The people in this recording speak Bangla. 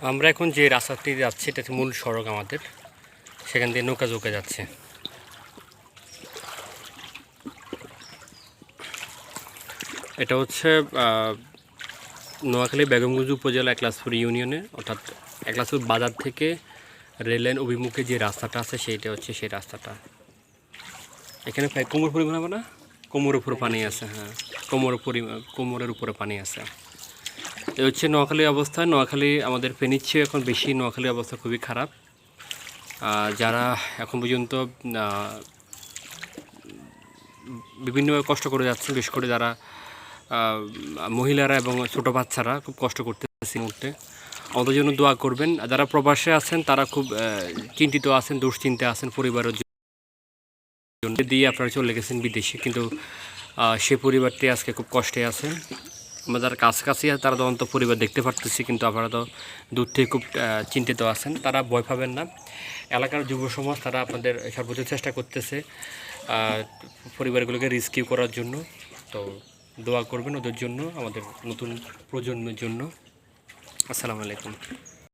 আমরা এখন যে রাস্তাটি যাচ্ছি এটা হচ্ছে মূল সড়ক আমাদের, সেখান দিয়ে নৌকা চৌকা যাচ্ছে। এটা হচ্ছে নোয়াখালী বেগমগঞ্জ উপজেলা একলাসপুর ইউনিয়নে, অর্থাৎ একলাসপুর বাজার থেকে রেললাইন অভিমুখে যে রাস্তাটা আছে সেইটা হচ্ছে সেই রাস্তাটা। এখানে প্রায় কোমর পরিমাণ হবে না, কোমরের উপরে পানি আছে। হ্যাঁ, কোমরের উপরে পানি আছে। এ হচ্ছে নোয়াখালীর অবস্থা। নোয়াখালী আমাদের ফেনীর চেয়ে এখন বেশি নোয়াখালীর অবস্থা খুবই খারাপ। যারা এখন পর্যন্ত বিভিন্নভাবে কষ্ট করে যাচ্ছেন, বিশেষ করে যারা মহিলারা এবং ছোটো বাচ্চারা খুব কষ্ট করতেছে মুহূর্তে। আমাদের জন্য দোয়া করবেন। যারা প্রবাসে আছেন তারা খুব চিন্তিত আছেন, দুশ্চিন্তে আছেন পরিবারের জন্য দিয়ে আপনারা চলে গেছেন বিদেশে, কিন্তু সে পরিবারটি আজকে খুব কষ্টে আছে। আমরা যারা কাছাকাছি তারা তো অন্তত পরিবার দেখতে পারতেছি, কিন্তু আপনারা তো দূর থেকে খুব চিন্তিত আছেন। তারা ভয় পাবেন না। এলাকার যুব সমাজ তারা আপনাদের সর্বোচ্চ চেষ্টা করতেছে পরিবারগুলোকে রেস্কিউ করার জন্য। তো দোয়া করবেন ওদের জন্য, আমাদের নতুন প্রজন্মের জন্য। আসসালামু আলাইকুম।